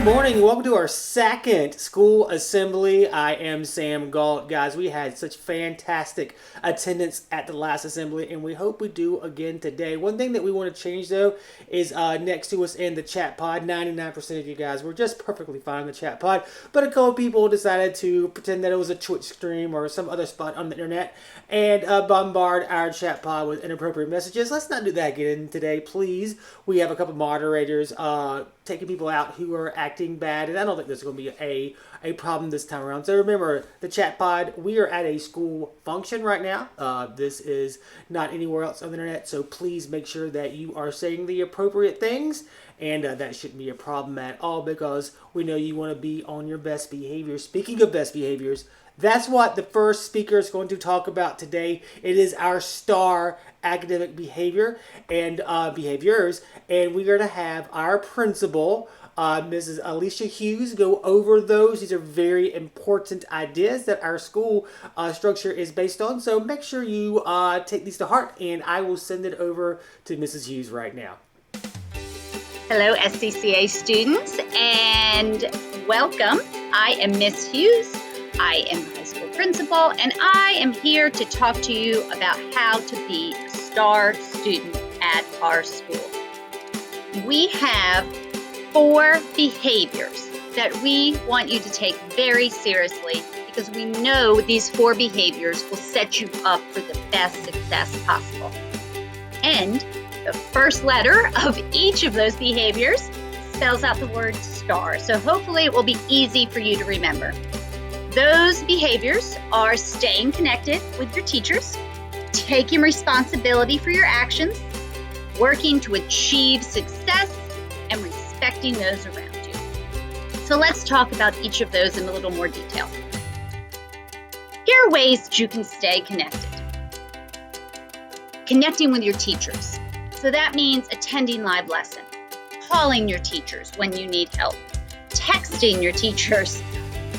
morning. Welcome to our second school assembly. I am Sam Galt. Guys, we had such fantastic attendance at the last assembly, and we hope we do again today. One thing that we want to change, though, is next to us in the chat pod, 99% of you guys were just perfectly fine in the chat pod, but a couple people decided to pretend that it was a Twitch stream or some other spot on the internet and bombard our chat pod with inappropriate messages. Let's not do that again today, please. We have a couple moderators taking people out who are acting bad, and I don't think there's going to be a problem this time around. So remember, the chat pod, we are at a school function right now. This is not anywhere else on the internet, so please make sure that you are saying the appropriate things, and that shouldn't be a problem at all because we know you want to be on your best behavior. Speaking of best behaviors, that's what the first speaker is going to talk about today. It is our STAR academic behavior and behaviors, and we are to have our principal, Mrs. Alicia Hughes, go over those. These are very important ideas that our school structure is based on, so make sure you take these to heart, and I will send it over to Mrs. Hughes right now. Hello, SCCA students, and welcome. I am Miss Hughes. I am the high school principal, and I am here to talk to you about how to be a STAR student at our school. We have 4 behaviors that we want you to take very seriously because we know these 4 behaviors will set you up for the best success possible. And the first letter of each of those behaviors spells out the word STAR, so hopefully it will be easy for you to remember. Those behaviors are staying connected with your teachers, taking responsibility for your actions, working to achieve success, and respecting those around you. So let's talk about each of those in a little more detail. Here are ways that you can stay connected. Connecting with your teachers. So that means attending live lesson, calling your teachers when you need help, texting your teachers,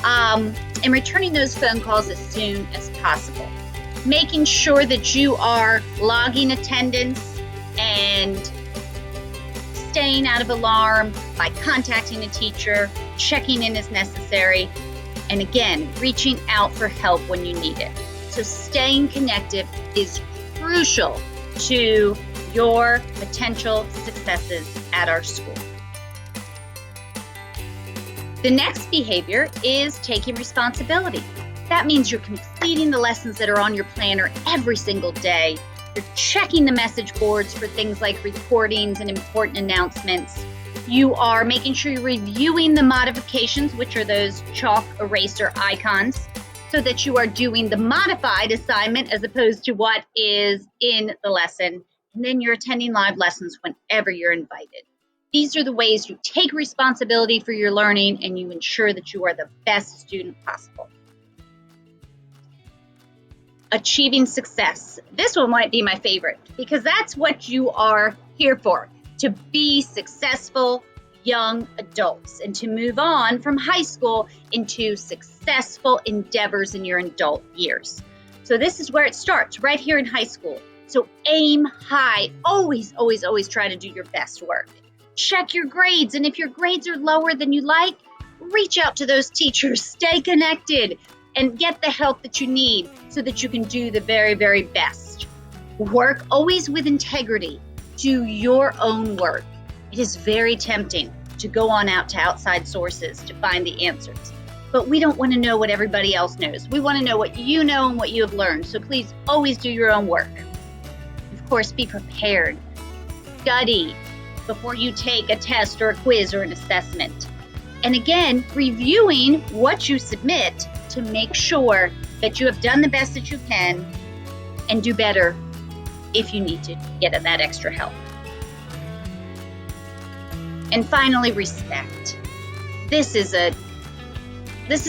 and returning those phone calls as soon as possible. Making sure that you are logging attendance and staying out of alarm by contacting a teacher, checking in as necessary, and again, reaching out for help when you need it. So staying connected is crucial to your potential successes at our school. The next behavior is taking responsibility. That means you're completing the lessons that are on your planner every single day. You're checking the message boards for things like recordings and important announcements. You are making sure you're reviewing the modifications, which are those chalk eraser icons, so that you are doing the modified assignment as opposed to what is in the lesson. And then you're attending live lessons whenever you're invited. These are the ways you take responsibility for your learning and you ensure that you are the best student possible. Achieving success. This one might be my favorite because that's what you are here for, to be successful young adults and to move on from high school into successful endeavors in your adult years. So this is where it starts, right here in high school. So aim high. Always, always, always try to do your best work. Check your grades, and if your grades are lower than you like, reach out to those teachers, stay connected, and get the help that you need so that you can do the very, very best. Work always with integrity. Do your own work. It is very tempting to go on out to outside sources to find the answers, but we don't want to know what everybody else knows. We want to know what you know and what you have learned, so please always do your own work. Of course, be prepared. Study before you take a test or a quiz or an assessment. And again, reviewing what you submit to make sure that you have done the best that you can and do better if you need to get that extra help. And finally, respect. This is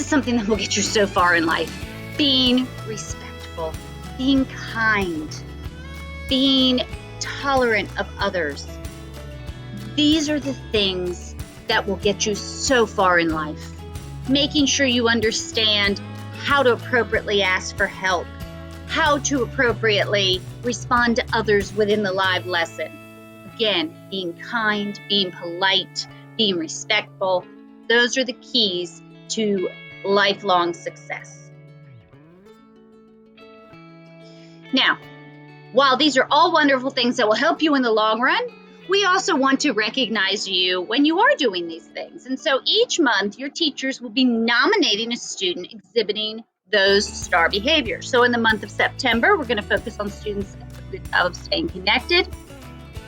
something that will get you so far in life. Being respectful, being kind, being tolerant of others. These are the things that will get you so far in life. Making sure you understand how to appropriately ask for help, how to appropriately respond to others within the live lesson. Again, being kind, being polite, being respectful, Those are the keys to lifelong success. Now, while these are all wonderful things that will help you in the long run, we also want to recognize you when you are doing these things. And so each month, your teachers will be nominating a student exhibiting those STAR behaviors. So in the month of September, we're going to focus on students of staying connected.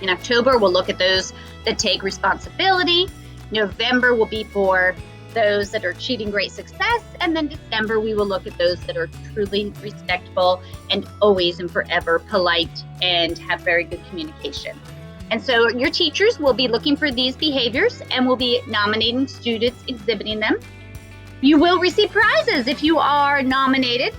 In October, we'll look at those that take responsibility. November will be for those that are achieving great success. And then December, we will look at those that are truly respectful and always and forever polite and have very good communication. And so your teachers will be looking for these behaviors and will be nominating students exhibiting them. You will receive prizes if you are nominated.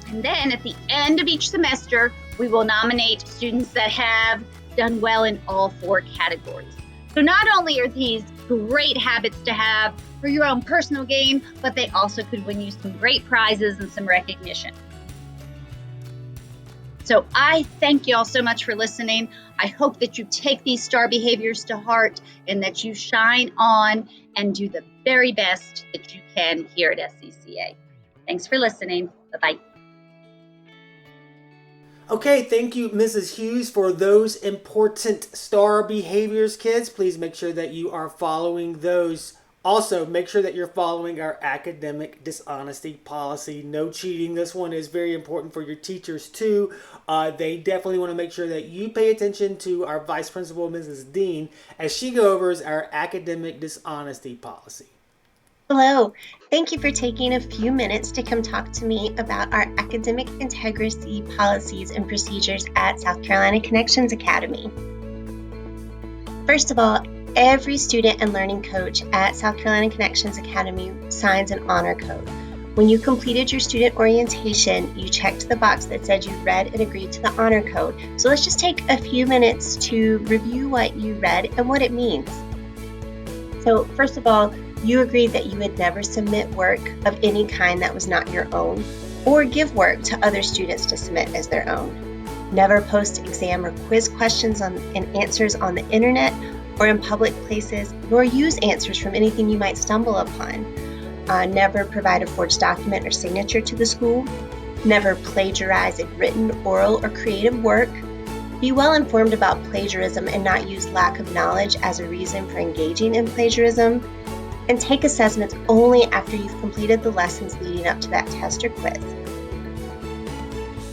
And then at the end of each semester, we will nominate students that have done well in all 4 categories. So not only are these great habits to have for your own personal gain, but they also could win you some great prizes and some recognition. So I thank you all so much for listening. I hope that you take these STAR behaviors to heart and that you shine on and do the very best that you can here at SCCA. Thanks for listening. Bye-bye. Okay, thank you, Mrs. Hughes, for those important STAR behaviors, kids. Please make sure that you are following those. Also, make sure that you're following our academic dishonesty policy. No cheating. This one is very important for your teachers, too. They definitely want to make sure that you pay attention to our Vice Principal, Mrs. Dean, as she goes over our academic dishonesty policy. Hello. Thank you for taking a few minutes to come talk to me about our academic integrity policies and procedures at South Carolina Connections Academy. First of all, every student and learning coach at South Carolina Connections Academy signs an honor code. When you completed your student orientation, you checked the box that said you read and agreed to the honor code. So let's just take a few minutes to review what you read and what it means. So first of all, you agreed that you would never submit work of any kind that was not your own, or give work to other students to submit as their own. Never post exam or quiz questions and answers on the internet or in public places, nor use answers from anything you might stumble upon. Never provide a forged document or signature to the school. Never plagiarize a written, oral, or creative work. Be well informed about plagiarism and not use lack of knowledge as a reason for engaging in plagiarism. And take assessments only after you've completed the lessons leading up to that test or quiz.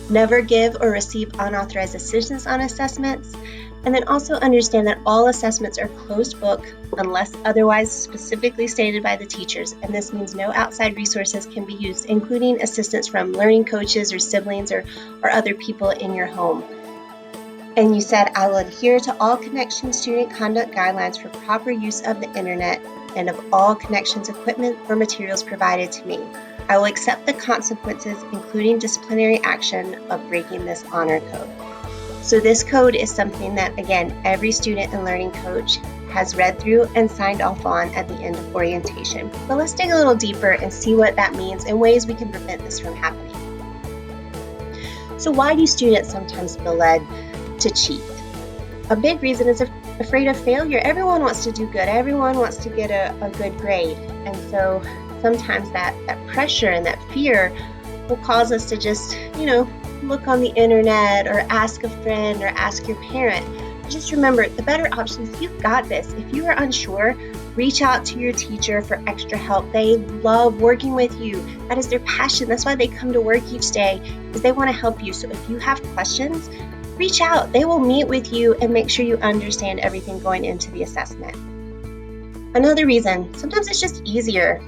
Never give or receive unauthorized assistance on assessments. And then also understand that all assessments are closed book unless otherwise specifically stated by the teachers. And this means no outside resources can be used, including assistance from learning coaches or siblings or other people in your home. And you said, I will adhere to all Connections student conduct guidelines for proper use of the internet and of all Connections equipment or materials provided to me. I will accept the consequences, including disciplinary action, of breaking this honor code. So this code is something that, again, every student and learning coach has read through and signed off on at the end of orientation. But let's dig a little deeper and see what that means and ways we can prevent this from happening. So why do students sometimes feel led to cheat? A big reason is afraid of failure. Everyone wants to do good. Everyone wants to get a good grade. And so sometimes that pressure and that fear will cause us to just, look on the internet or ask a friend or ask your parent. Just remember, the better option is you've got this. If you are unsure, reach out to your teacher for extra help. They love working with you. That is their passion. That's why they come to work each day, because they want to help you. So if you have questions, reach out. They will meet with you and make sure you understand everything going into the assessment. Another reason, sometimes it's just easier.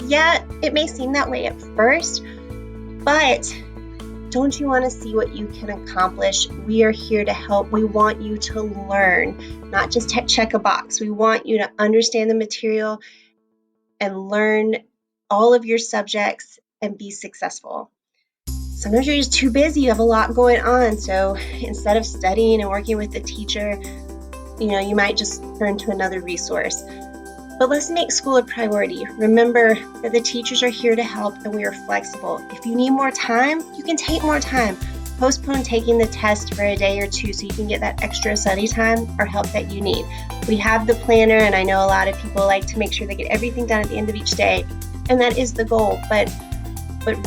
Yeah, it may seem that way at first, but don't you want to see what you can accomplish? We are here to help. We want you to learn, not just check a box. We want you to understand the material and learn all of your subjects and be successful. Sometimes you're just too busy. You have a lot going on. So instead of studying and working with the teacher, you might just turn to another resource. But let's make school a priority. Remember that the teachers are here to help and we are flexible. If you need more time, you can take more time. postpone taking the test for a day or two so you can get that extra study time or help that you need. We have the planner, and I know a lot of people like to make sure they get everything done at the end of each day, and that is the goal. But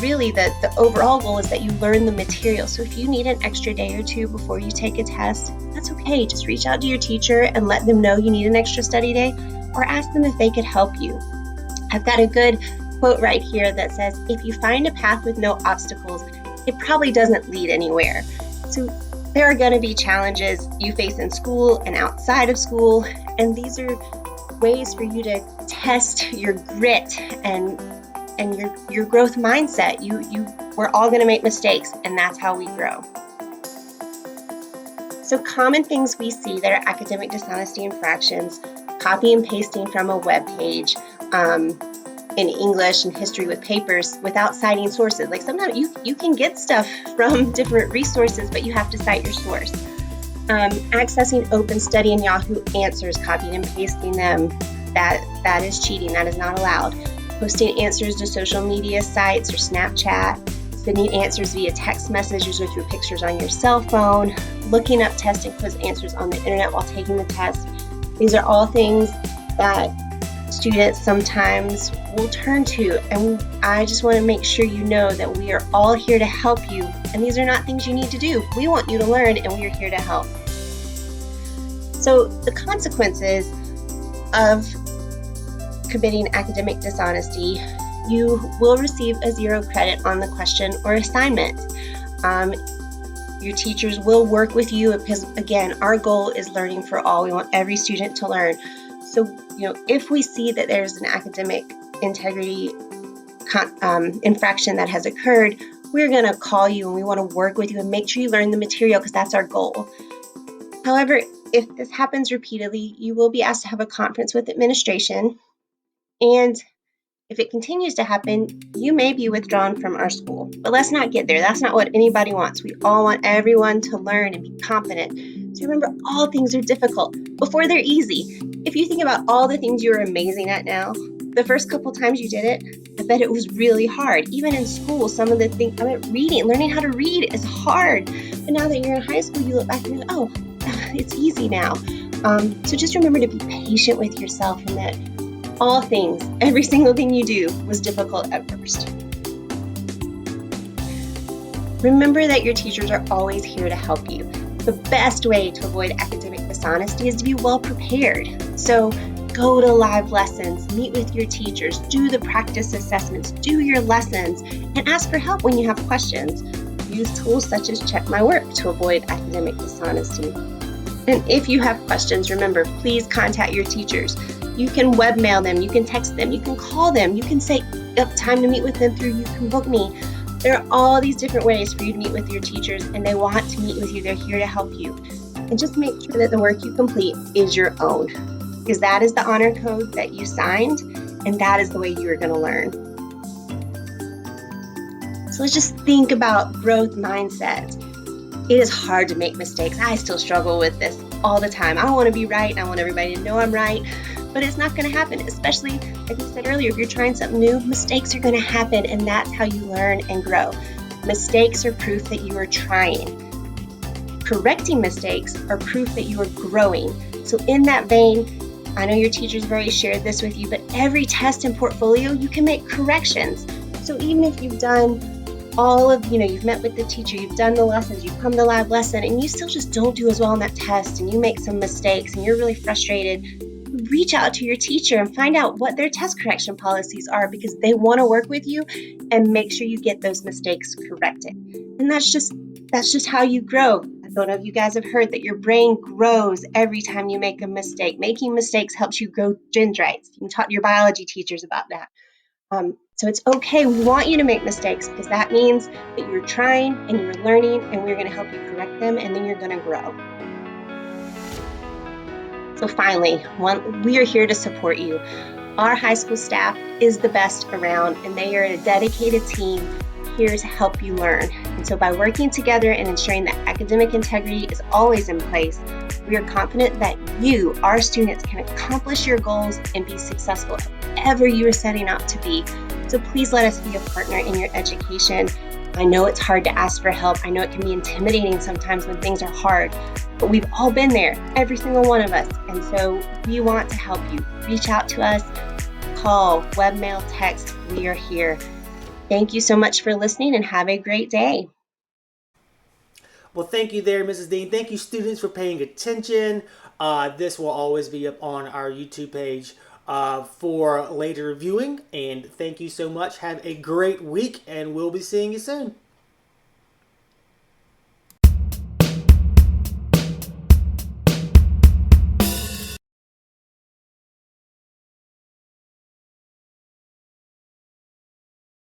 really the overall goal is that you learn the material. So if you need an extra day or two before you take a test, that's okay. Just reach out to your teacher and let them know you need an extra study day, or ask them if they could help you. I've got a good quote right here that says, if you find a path with no obstacles, it probably doesn't lead anywhere. So there are going to be challenges you face in school and outside of school, and these are ways for you to test your grit and your growth mindset. We're all going to make mistakes, and that's how we grow. So common things we see that are academic dishonesty infractions: copy and pasting from a web page, in English and history with papers without citing sources. Like sometimes you can get stuff from different resources, but you have to cite your source. Accessing Open Study and Yahoo Answers, copying and pasting them, that is cheating. That is not allowed. Posting answers to social media sites or Snapchat, sending answers via text messages or through pictures on your cell phone, looking up test and quiz answers on the internet while taking the test. These are all things that students sometimes will turn to, and I just want to make sure you know that we are all here to help you, and these are not things you need to do. We want you to learn, and we are here to help. So the consequences of committing academic dishonesty: you will receive a 0 credit on the question or assignment. Your teachers will work with you because, again, our goal is learning for all. We want every student to learn. So, if we see that there's an academic integrity infraction that has occurred, we're going to call you and we want to work with you and make sure you learn the material, because that's our goal. However, if this happens repeatedly, you will be asked to have a conference with administration, and if it continues to happen, you may be withdrawn from our school. But let's not get there. That's not what anybody wants. We all want everyone to learn and be competent. So remember, all things are difficult before they're easy. If you think about all the things you're amazing at now, the first couple times you did it, I bet it was really hard. Even in school, some of the things, learning how to read is hard. But now that you're in high school, you look back and you're like, oh, it's easy now. So just remember to be patient with yourself, and that all things, every single thing you do was difficult at first. Remember that your teachers are always here to help you. The best way to avoid academic dishonesty is to be well prepared. So go to live lessons, meet with your teachers, do the practice assessments, do your lessons, and ask for help when you have questions. Use tools such as Check My Work to avoid academic dishonesty. And if you have questions, remember, please contact your teachers. You can webmail them, you can text them, you can call them, you can say up time to meet with them through You Can Book Me. There are all these different ways for you to meet with your teachers, and they want to meet with you. They're here to help you. And just make sure that the work you complete is your own, because that is the honor code that you signed, and that is the way you are going to learn. So let's just think about growth mindset. It is hard to make mistakes. I still struggle with this all the time. I want to be right, and I want everybody to know I'm right. But it's not going to happen, especially, like we said earlier, if you're trying something new, mistakes are going to happen, and that's how you learn and grow. Mistakes are proof that you are trying. Correcting mistakes are proof that you are growing. So in that vein, I know your teachers have already shared this with you, but every test and portfolio, you can make corrections. So even if you've done all of, you've met with the teacher, you've done the lessons, you've come to live lesson, and you still just don't do as well on that test, and you make some mistakes, and you're really frustrated, reach out to your teacher and find out what their test correction policies are, because they want to work with you and make sure you get those mistakes corrected. And that's just how you grow. I don't know if you guys have heard that your brain grows every time you make a mistake. Making mistakes helps you grow dendrites. You can talk to your biology teachers about that. So it's okay. We want you to make mistakes, because that means that you're trying and you're learning, and we're going to help you correct them, and then you're going to grow. So finally, we are here to support you. Our high school staff is the best around, and they are a dedicated team here to help you learn. And so by working together and ensuring that academic integrity is always in place, we are confident that you, our students, can accomplish your goals and be successful whatever you are setting out to be. So please let us be a partner in your education. I know it's hard to ask for help. I know it can be intimidating sometimes when things are hard, but we've all been there, every single one of us. And so we want to help you. Reach out to us, call, webmail, text. We are here. Thank you so much for listening and have a great day. Well, thank you there, Mrs. Dean. Thank you, students, for paying attention. This will always be up on our YouTube page for later viewing. And thank you so much. Have a great week, and we'll be seeing you soon.